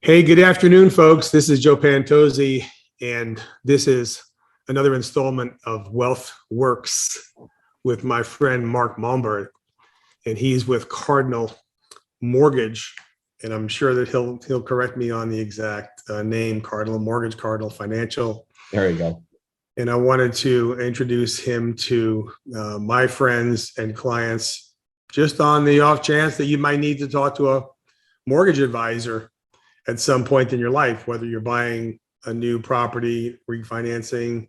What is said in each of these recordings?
Hey, good afternoon, folks. This is Joe Pantozzi, and this is another installment of Wealth Works with my friend Mark Malmberg, and he's with Cardinal Mortgage, and I'm sure that he'll correct me on the exact name: Cardinal Mortgage, Cardinal Financial. There you go. And I wanted to introduce him to my friends and clients, just on the off chance that you might need to talk to a mortgage advisor at some point in your life, whether you're buying a new property, refinancing,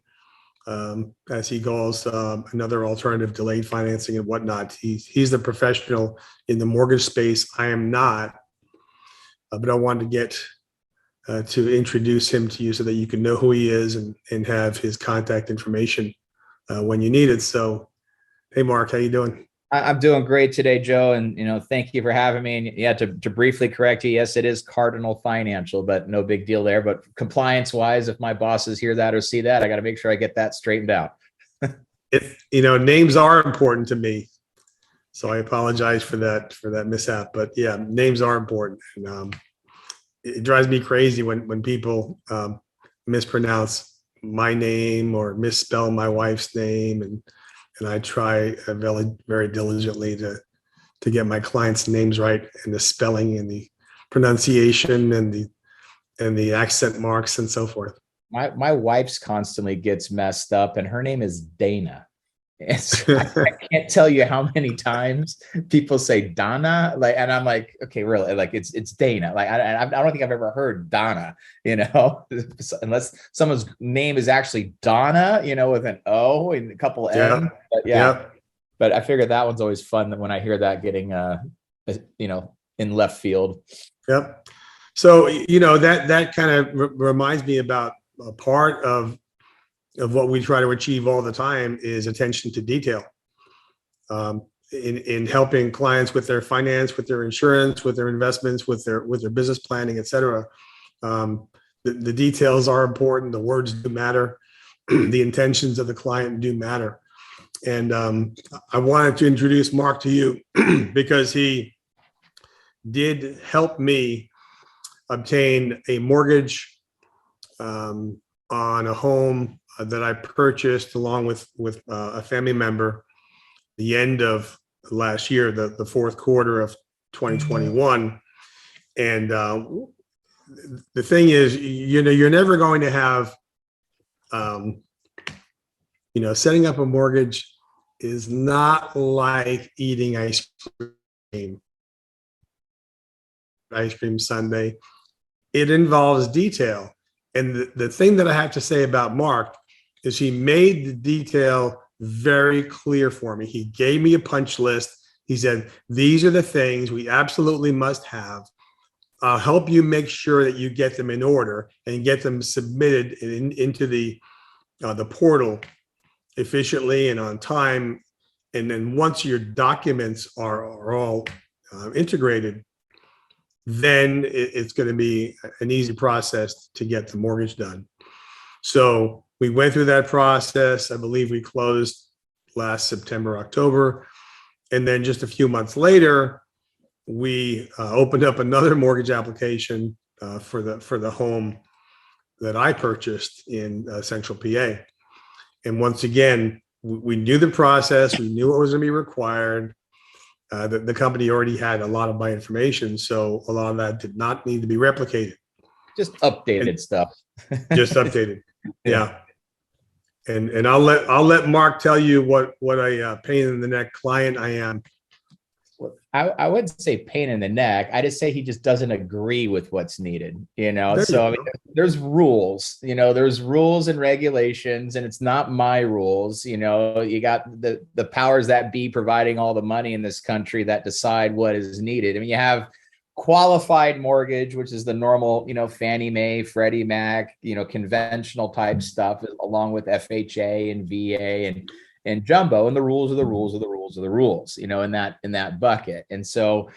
as he calls another alternative, delayed financing and whatnot. He's the professional in the mortgage space. I am not, but I wanted to get to introduce him to you so that you can know who he is and have his contact information when you need it. So, hey, Mark, how you doing? I'm doing great today, Joe. And, thank you for having me. And yeah, to briefly correct you, yes, it is Cardinal Financial, but no big deal there. But compliance wise, if my bosses hear that or see that, I got to make sure I get that straightened out. Names are important to me. So I apologize for that mishap, but yeah, names are important. And it drives me crazy when people mispronounce my name or misspell my wife's name. And I try very, very diligently to get my clients' names right, and the spelling and the pronunciation and the accent marks and so forth. My wife's constantly gets messed up, and her name is Dana. I can't tell you how many times people say Donna, and I'm like, okay, really, it's Dana. I don't think I've ever heard Donna, unless someone's name is actually Donna, with an O and a couple N. But yeah. But I figured that one's always fun when I hear that getting, in left field. Yep. So that kind of reminds me about a part of what we try to achieve all the time is attention to detail, in helping clients with their finance, with their insurance, with their investments, with their business planning, et cetera. The details are important. The words do matter. The intentions of the client do matter. And I wanted to introduce Mark to you because he did help me obtain a mortgage on a home that I purchased along with a family member the end of last year, the fourth quarter of 2021. And the thing is, you're never going to have, setting up a mortgage is not like eating ice cream sundae. It involves detail. And the thing that I have to say about Mark is he made the detail very clear for me. He gave me a punch list. He said, these are the things we absolutely must have. I'll help you make sure that you get them in order and get them submitted into the portal efficiently and on time. And then once your documents are all integrated, then it's going to be an easy process to get the mortgage done. So we went through that process. I believe we closed last September, October. And then just a few months later, we opened up another mortgage application for the home that I purchased in Central PA. And once again, we knew the process. We knew what was going to be required. The company already had a lot of my information, so a lot of that did not need to be replicated. Just updated stuff. Just updated. Yeah. And I'll let Mark tell you what a pain in the neck client I am. I wouldn't say pain in the neck. I just say he just doesn't agree with what's needed, So I mean, there's rules, there's rules and regulations, and it's not my rules. You got the powers that be providing all the money in this country that decide what is needed. I mean, you have qualified mortgage, which is the normal, Fannie Mae, Freddie Mac, conventional type stuff, along with FHA and VA and jumbo, and the rules are the rules are the rules are the rules, in that bucket. And so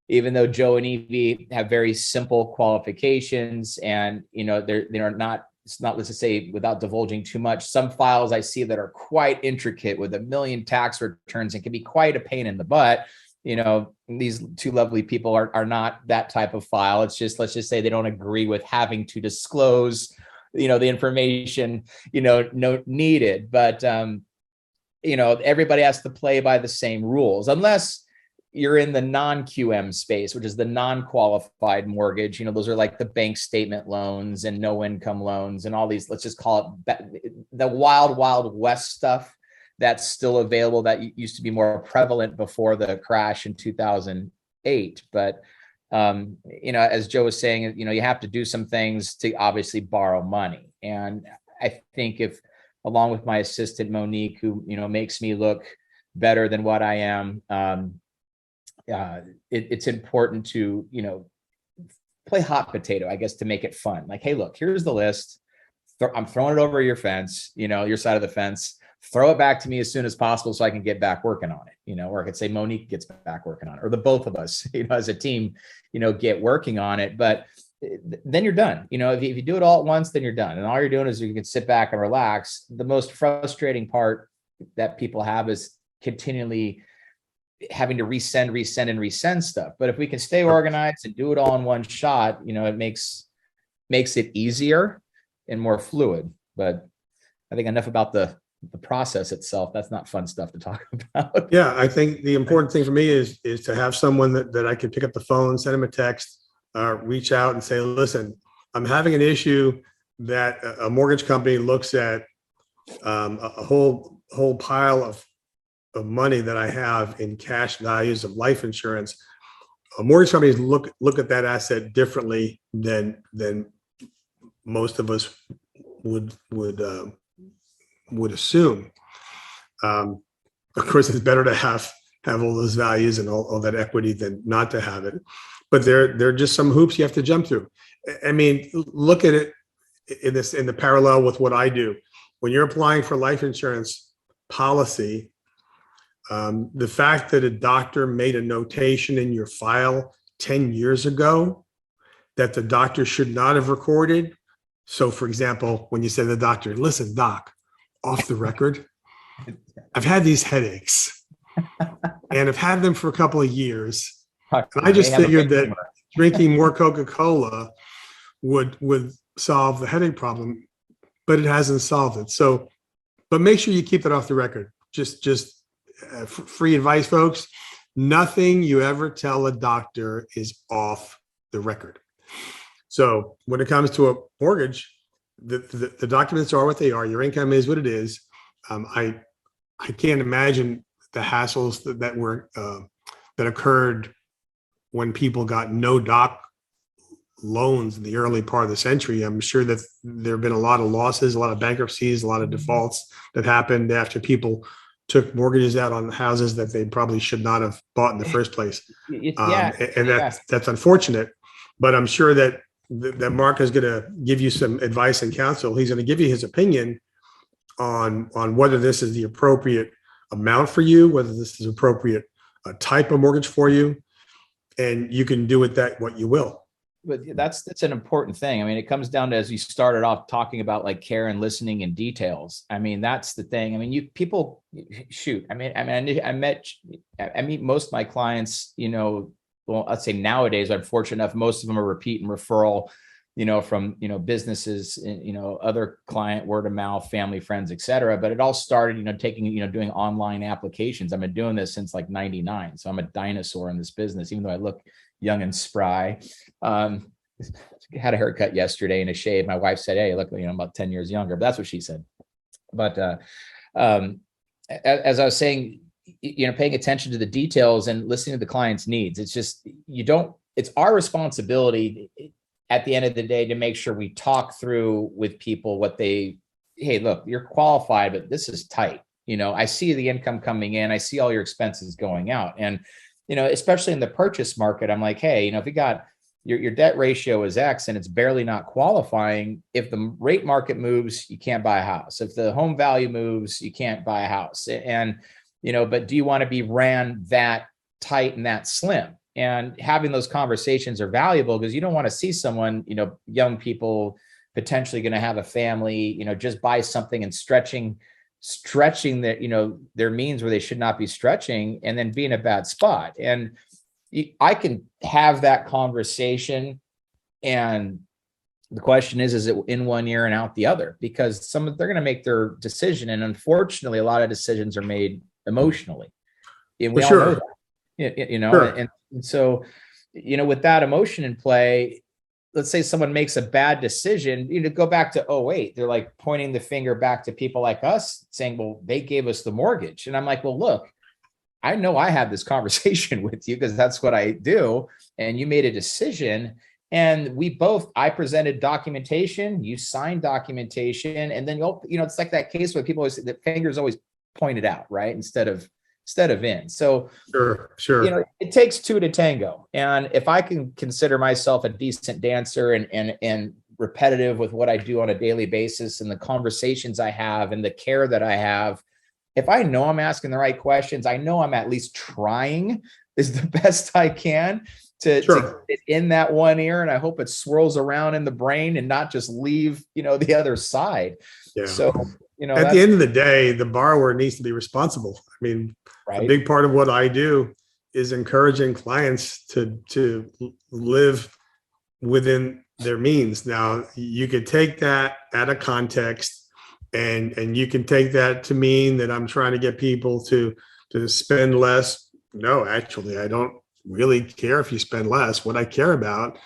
even though Joe and Evie have very simple qualifications and, they're not, it's not, let's just say, without divulging too much, some files I see that are quite intricate with a million tax returns and can be quite a pain in the butt. these two lovely people are not that type of file. It's just, let's just say they don't agree with having to disclose, the information, no needed. But, everybody has to play by the same rules, unless you're in the non-QM space, which is the non-qualified mortgage. Those are like the bank statement loans and no income loans and all these, let's just call it the wild, wild west stuff that's still available, that used to be more prevalent before the crash in 2008. But, as Joe was saying, you have to do some things to obviously borrow money. And I think if, along with my assistant, Monique, who, makes me look better than what I am, it's important to, play hot potato, I guess, to make it fun. Like, hey, look, here's the list. I'm throwing it over your fence, your side of the fence. Throw it back to me as soon as possible so I can get back working on it, or I could say Monique gets back working on it, or the both of us, as a team, get working on it. But then you're done. If you do it all at once, then you're done. And all you're doing is you can sit back and relax. The most frustrating part that people have is continually having to resend stuff. But if we can stay organized and do it all in one shot, it makes it easier and more fluid. But I think enough about the process itself. That's not fun stuff to talk about. Yeah, I think the important thing for me is to have someone that I can pick up the phone, send them a text, reach out and say, listen, I'm having an issue that a mortgage company looks at a whole pile of money that I have in cash values of life insurance. Mortgage companies look at that asset differently than most of us would assume. Of course, it's better to have all those values and all that equity than not to have it. But there are just some hoops you have to jump through. I mean, look at it in the parallel with what I do. When you're applying for life insurance policy, the fact that a doctor made a notation in your file 10 years ago that the doctor should not have recorded. So, for example, when you say to the doctor, listen, doc, off the record, I've had these headaches and I've had them for a couple of years. And I just figured that drinking more Coca-Cola would solve the headache problem, but it hasn't solved it. So, but make sure you keep that off the record. Just free advice, folks. Nothing you ever tell a doctor is off the record. So when it comes to a mortgage, the documents are what they are. Your income is what it is. I can't imagine the hassles that occurred when people got no doc loans in the early part of the century. I'm sure that there have been a lot of losses, a lot of bankruptcies, a lot of defaults that happened after people took mortgages out on houses that they probably should not have bought in the first place. That's unfortunate, but I'm sure that Mark is going to give you some advice and counsel. He's going to give you his opinion on whether this is the appropriate amount for you, whether this is appropriate type of mortgage for you, and you can do with that what you will. But that's an important thing. I mean, it comes down to, as you started off talking about, like, care and listening and details. I mean, that's the thing. I mean, I meet most of my clients, well, I'd say nowadays, I'm fortunate enough, most of them are repeat and referral, from, businesses, other client, word of mouth, family, friends, et cetera. But it all started, doing online applications. I've been doing this since like 99. So I'm a dinosaur in this business, even though I look young and spry. Had a haircut yesterday and a shave. My wife said, hey, look, I'm about 10 years younger, but that's what she said. But as I was saying, paying attention to the details and listening to the client's needs. It's just, it's our responsibility at the end of the day to make sure we talk through with people hey, look, you're qualified, but this is tight. I see the income coming in, I see all your expenses going out. And, especially in the purchase market, I'm like, hey, if you got your debt ratio is X and it's barely not qualifying, if the rate market moves, you can't buy a house. If the home value moves, you can't buy a house. And, but do you want to be ran that tight and that slim? And having those conversations are valuable because you don't want to see someone, young people potentially going to have a family, just buy something and stretching stretching their means where they should not be stretching, and then be in a bad spot. And I can have that conversation, and the question is it in one ear and out the other? Because they're going to make their decision, and unfortunately, a lot of decisions are made emotionally, and we all know that. And so, with that emotion in play, let's say someone makes a bad decision, go back to, oh, wait, they're like pointing the finger back to people like us saying, well, they gave us the mortgage. And I'm like, well, look, I know I had this conversation with you because that's what I do. And you made a decision, and I presented documentation, you signed documentation. And then, it's like that case where people always, the finger's always pointed out, right? Instead of in. So sure. It takes two to tango. And if I can consider myself a decent dancer and repetitive with what I do on a daily basis, and the conversations I have and the care that I have, if I know I'm asking the right questions, I know I'm at least trying is the best I can to get it in that one ear. And I hope it swirls around in the brain and not just leave, the other side. Yeah. So, at the end of the day, the borrower needs to be responsible. I mean, a big part of what I do is encouraging clients to live within their means. Now, you could take that out of context, and you can take that to mean that I'm trying to get people to spend less. No, actually, I don't really care if you spend less. What I care about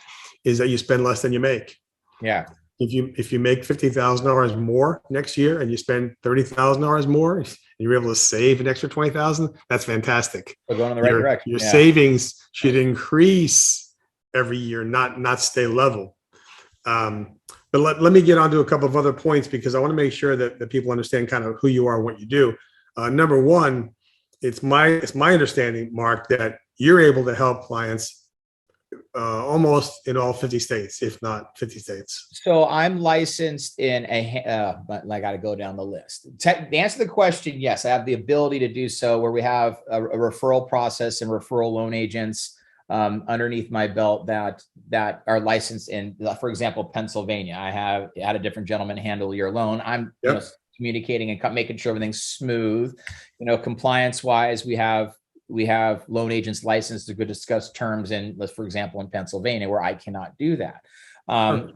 is that you spend less than you make. Yeah. If you make $50,000 more next year and you spend $30,000 more, and you're able to save an extra $20,000, that's fantastic. We're going in the right direction. Your savings should increase every year, not stay level. But let me get on to a couple of other points, because I want to make sure that people understand kind of who you are and what you do. Number one, it's my understanding, Mark, that you're able to help clients almost in all 50 states, if not 50 states. So I'm licensed in but I got to go down the list. To answer the question, yes, I have the ability to do so, where we have a referral process and referral loan agents underneath my belt that are licensed in, for example, Pennsylvania. I had a different gentleman handle your loan. I'm communicating and making sure everything's smooth. Compliance wise, we have loan agents licensed to go discuss terms in, for example, in Pennsylvania, where I cannot do that. Where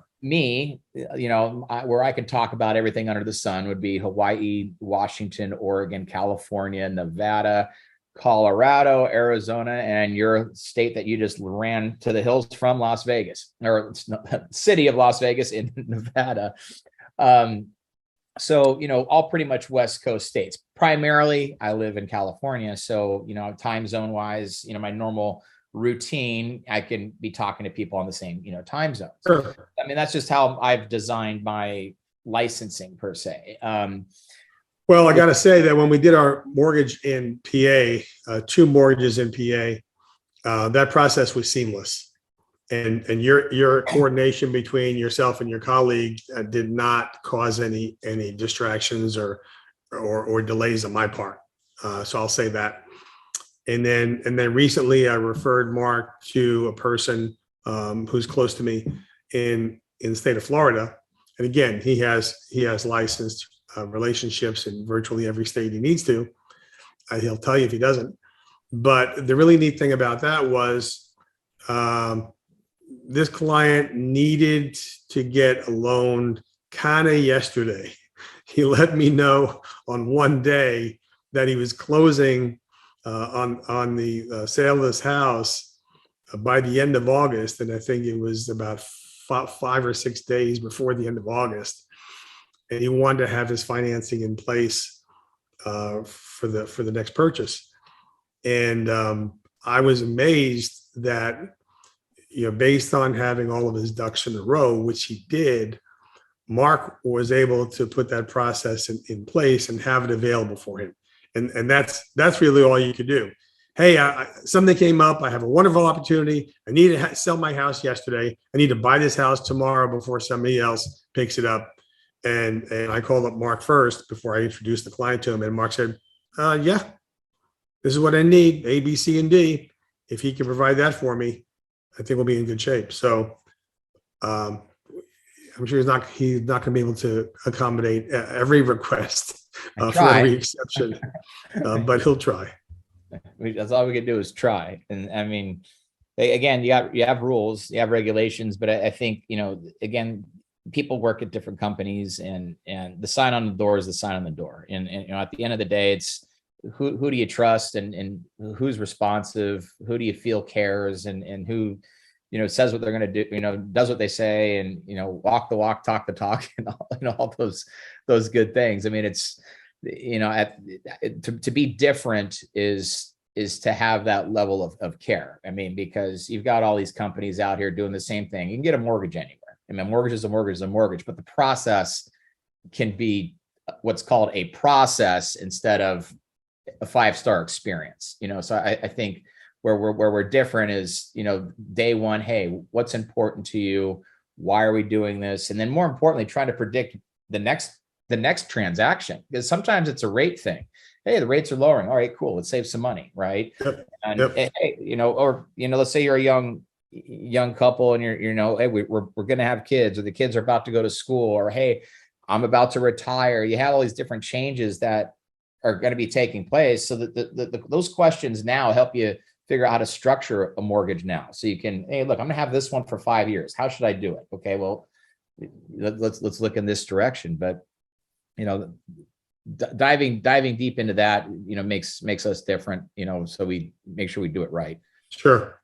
I could talk about everything under the sun would be Hawaii, Washington, Oregon, California, Nevada, Colorado, Arizona, and your state that you just ran to the hills from, Las Vegas, or city of Las Vegas in Nevada. So, all pretty much West Coast states. Primarily, I live in California. So, time zone wise, my normal routine, I can be talking to people on the same, time zones. Sure. I mean, that's just how I've designed my licensing per se. Well, I got to say that when we did our mortgage in PA, 2 mortgages in PA, that process was seamless. And your coordination between yourself and your colleague did not cause any distractions or delays on my part. So I'll say that. And then recently I referred Mark to a person who's close to me in the state of Florida. And again, he has licensed relationships in virtually every state he needs to. He'll tell you if he doesn't. But the really neat thing about that was this client needed to get a loan kind of yesterday. He let me know on one day that he was closing on the sale of this house by the end of August. And I think it was about 5 or 6 days before the end of August. And he wanted to have his financing in place for the next purchase. And I was amazed that, based on having all of his ducks in a row, which he did, Mark was able to put that process in place and have it available for him. And that's really all you could do. Hey, something came up. I have a wonderful opportunity. I need to sell my house yesterday. I need to buy this house tomorrow before somebody else picks it up. And I called up Mark first before I introduced the client to him. And Mark said, yeah, this is what I need, A, B, C, and D. If he can provide that for me, I think we'll be in good shape. So I'm sure he's not going to be able to accommodate every request for every exception, but he'll try. That's all we can do is try. And I mean, again, you have rules, you have regulations, but I think, again, people work at different companies, and the sign on the door is the sign on the door. And at the end of the day, it's who do you trust, and who's responsive, who do you feel cares, and who, says what they're going to do, does what they say, and, walk the walk, talk the talk, and all those good things. I mean, it's, to be different is to have that level of care. I mean, because you've got all these companies out here doing the same thing. You can get a mortgage anywhere. I mean, mortgage is a mortgage is a mortgage, but the process can be what's called a process instead of a 5-star experience. So I think where we're different is, day one, hey, what's important to you? Why are we doing this? And then more importantly, trying to predict the next transaction, because sometimes it's a rate thing. Hey, the rates are lowering. All right, cool. Let's save some money, right? Yep. And Yep. hey, or let's say you're a young couple, and you're hey, we're going to have kids, or the kids are about to go to school, or hey, I'm about to retire. You have all these different changes that are going to be taking place. So that those questions now help you figure out how to structure a mortgage now. So you can, hey, look, I'm going to have this one for 5 years. How should I do it? Okay, well, let's look in this direction. But diving deep into that, makes us different, so we make sure we do it right. Sure.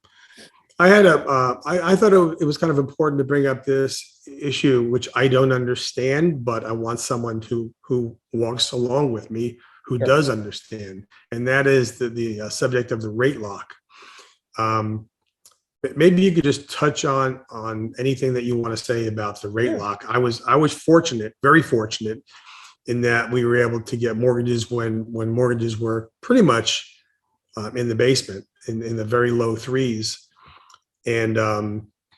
I thought it was kind of important to bring up this issue, which I don't understand, but I want someone who walks along with me, who Sure. does understand, and that is the subject of the rate lock. But maybe you could just touch on anything that you want to say about the rate Sure. lock. I was fortunate, very fortunate, in that we were able to get mortgages when mortgages were pretty much in the basement, in the very low threes, and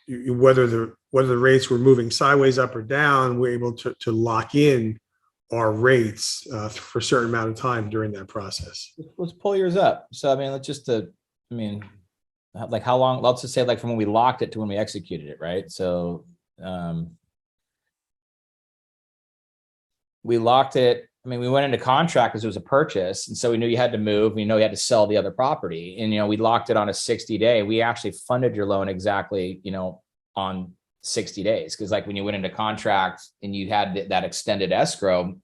whether the rates were moving sideways, up or down, we're able to lock in our rates for a certain amount of time during that process. Let's pull yours up. So, I mean, let's just, like how long, let's just say like from when we locked it to when we executed it, right? So, we locked it. I mean, we went into contract because it was a purchase. And so we knew you had to move, you had to sell the other property, and, we locked it on a 60-day. We actually funded your loan exactly, on 60 days. Cause like when you went into contract and you had that extended escrow,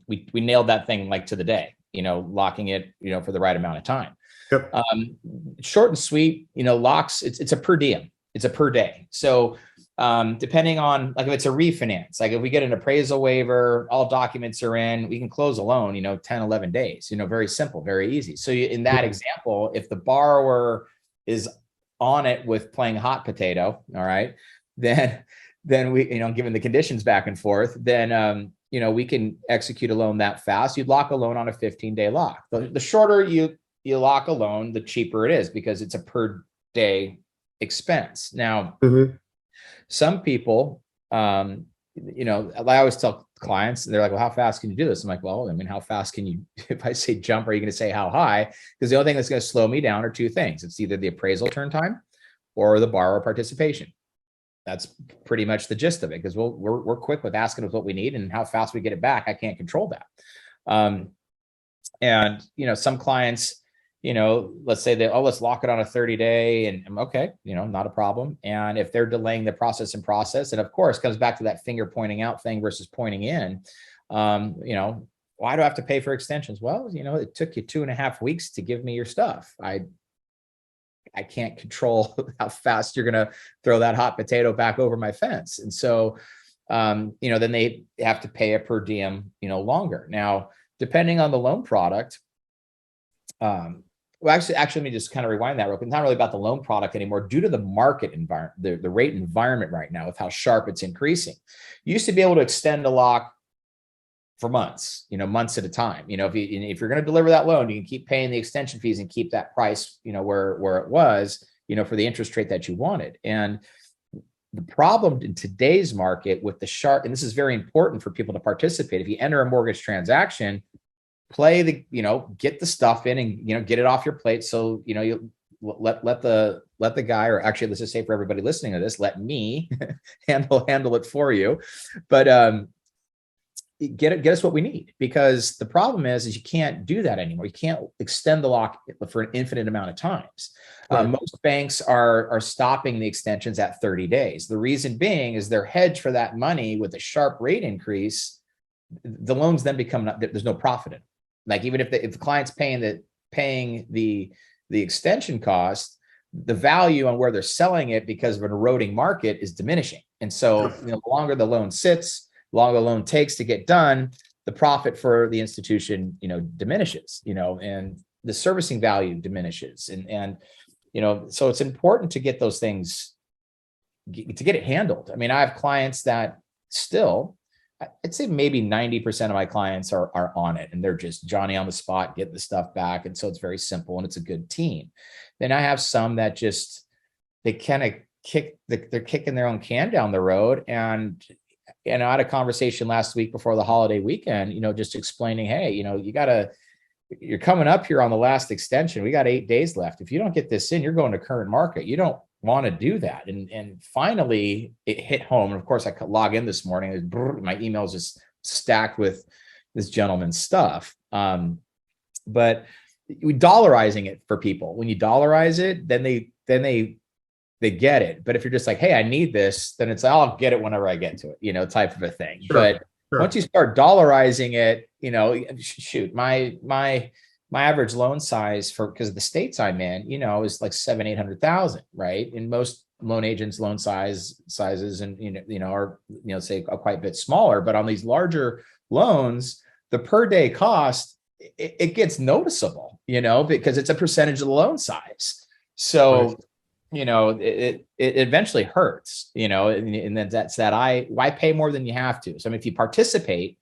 we nailed that thing like to the day, locking it, for the right amount of time. Yep. Short and sweet, locks, it's a per diem. It's a per day. So, depending on, like, if it's a refinance, like if we get an appraisal waiver, all documents are in, we can close a loan, 10, 11 days, very simple, very easy. So in that example, if the borrower is on it with playing hot potato, all right, then we, given the conditions back and forth, then, we can execute a loan that fast. You'd lock a loan on a 15-day lock. The shorter you lock a loan, the cheaper it is, because it's a per day expense. Now, some people, I always tell clients, they're like, well, how fast can you do this? I'm like, well, I mean, how fast can you, if I say jump, are you going to say how high? Because the only thing that's going to slow me down are two things. It's either the appraisal turn time or the borrower participation. That's pretty much the gist of it, because we're quick with asking us what we need, and how fast we get it back, I can't control that. And, some clients, let's say that, oh, let's lock it on a 30-day, and I'm okay, not a problem. And if they're delaying the process, and of course, comes back to that finger pointing out thing versus pointing in, why do I have to pay for extensions? Well, it took you 2.5 weeks to give me your stuff. I can't control how fast you're going to throw that hot potato back over my fence. And so, then they have to pay a per diem, longer. Now, depending on the loan product, well, actually, let me just kind of rewind that real quick. It's not really about the loan product anymore, due to the market environment, the rate environment right now, with how sharp it's increasing. You used to be able to extend a lock for months, months at a time. If you're going to deliver that loan, you can keep paying the extension fees and keep that price, where it was, for the interest rate that you wanted. And the problem in today's market with the sharp, and this is very important for people to participate. If you enter a mortgage transaction, play the, get the stuff in and, get it off your plate. So, you let the guy, or actually, let's just say for everybody listening to this, let me handle it for you. But, get us what we need, because the problem is you can't do that anymore. You can't extend the lock for an infinite amount of times. Right. Most banks are stopping the extensions at 30 days. The reason being is they're hedged for that money with a sharp rate increase. The loans then become, there's no profit in it. Like even if the client's paying the extension cost, the value on where they're selling it because of an eroding market is diminishing. And so the longer the loan sits, the longer the loan takes to get done, the profit for the institution, diminishes, and the servicing value diminishes. And so it's important to get those things, to get it handled. I mean, I have clients that still, I'd say maybe 90% of my clients are on it, and they're just Johnny on the spot, getting the stuff back. And so it's very simple and it's a good team. Then I have some that just, they kind of they're kicking their own can down the road. And I had a conversation last week before the holiday weekend, just explaining, hey, you're coming up here on the last extension. We got 8 days left. If you don't get this in, you're going to current market. You don't want to do that. And finally it hit home. And of course I could log in this morning. My emails just stacked with this gentleman's stuff. But we dollarizing it for people. When you dollarize it, then they get it. But if you're just like, hey, I need this, then it's, I'll get it whenever I get to it, type of a thing. Sure. But once you start dollarizing it, shoot, my average loan size because of the states I'm in, is like 700,000-800,000, right? And most loan agents' loan sizes and are say quite a bit smaller. But on these larger loans, the per day cost it gets noticeable, because it's a percentage of the loan size. So it eventually hurts, and then that's why pay more than you have to. So I mean, if you participate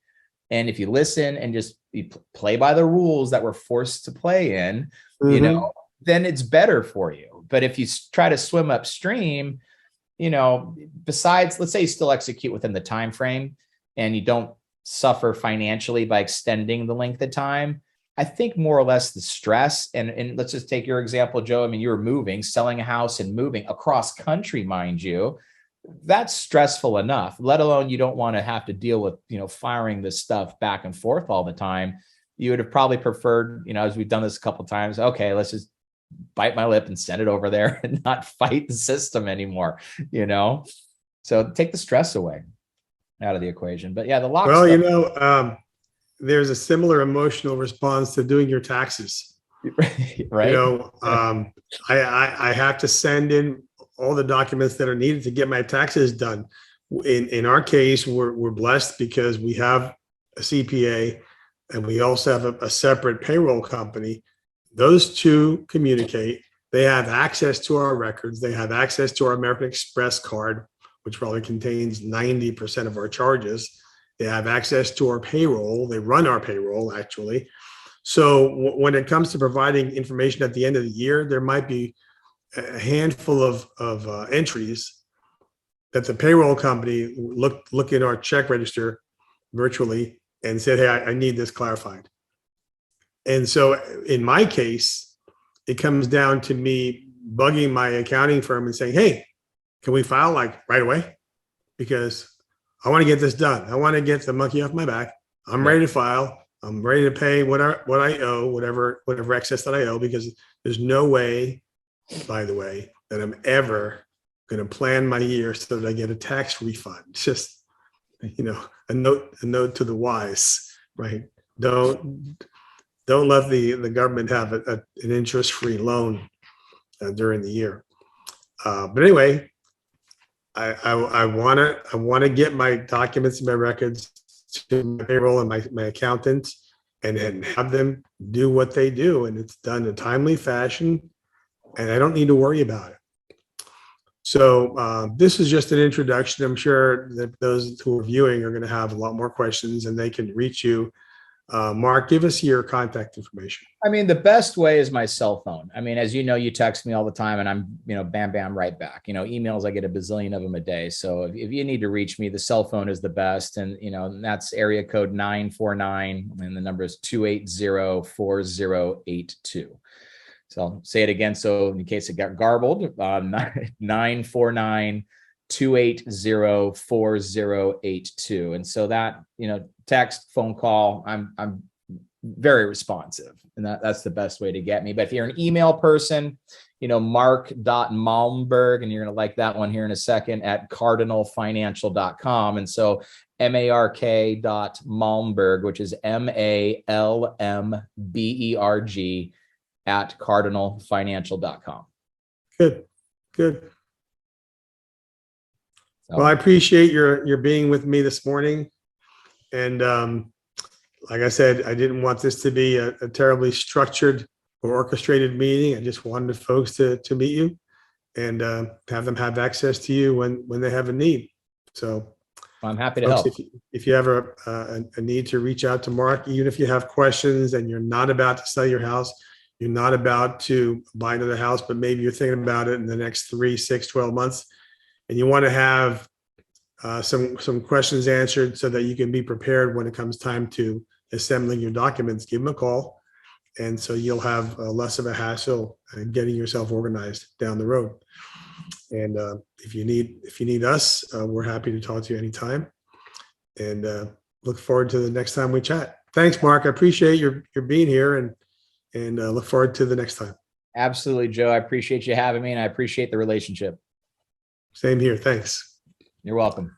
and if you listen and just you play by the rules that we're forced to play in, then it's better for you. But if you try to swim upstream, besides, let's say you still execute within the time frame and you don't suffer financially by extending the length of time, I think more or less the stress, and let's just take your example, Joe. I mean, you were selling a house and moving across country, mind you. That's stressful enough, let alone you don't want to have to deal with, firing this stuff back and forth all the time. You would have probably preferred, as we've done this a couple of times, okay, let's just bite my lip and send it over there and not fight the system anymore, So take the stress away out of the equation. But yeah, the lock. Well, there's a similar emotional response to doing your taxes. Right. I have to send in all the documents that are needed to get my taxes done. In our case, we're blessed because we have a CPA and we also have a separate payroll company. Those two communicate. They have access to our records. They have access to our American Express card, which probably contains 90% of our charges. They have access to our payroll. They run our payroll, actually. So when it comes to providing information at the end of the year, there might be a handful of entries that the payroll company look in our check register virtually and said, hey, I need this clarified. And so in my case, it comes down to me bugging my accounting firm and saying, hey, can we file like right away? Because I want to get this done. I want to get the monkey off my back. I'm ready to file. I'm ready to pay what I owe, whatever excess that I owe, because there's no way, by the way, that I'm ever going to plan my year so that I get a tax refund. Just, a note to the wise, right? Don't let the government have an interest-free loan during the year. But anyway, I want to get my documents and my records to my payroll and my accountant and have them do what they do. And it's done in a timely fashion, and I don't need to worry about it. So this is just an introduction. I'm sure that those who are viewing are going to have a lot more questions, and they can reach you. Mark, give us your contact information. I mean, the best way is my cell phone. I mean, as you know, you text me all the time and I'm, bam, bam, right back. Emails, I get a bazillion of them a day. So if you need to reach me, the cell phone is the best. And, that's area code 949 and the number is 280-4082. So I'll say it again. So in case it got garbled, 949 280-4082. And so that, text, phone call, I'm very responsive, and that's the best way to get me. But if you're an email person, mark.malmberg, and you're going to like that one here in a second, at cardinalfinancial.com. And so mark.malmberg, which is MALMBERG, at cardinalfinancial.com. Good. Well, I appreciate your being with me this morning. And like I said, I didn't want this to be a terribly structured or orchestrated meeting. I just wanted folks to meet you and have them have access to you when they have a need. So I'm happy to folks, help. if you have a need to reach out to Mark, even if you have questions and you're not about to sell your house, you're not about to buy another house, but maybe you're thinking about it in the next 3, 6, 12 months, and you want to have some questions answered so that you can be prepared when it comes time to assembling your documents, give them a call. And so you'll have less of a hassle in getting yourself organized down the road. And if you need us, we're happy to talk to you anytime, and look forward to the next time we chat. Thanks, Mark. I appreciate your being here, and look forward to the next time. Absolutely, Joe. I appreciate you having me, and I appreciate the relationship. Same here. Thanks. You're welcome.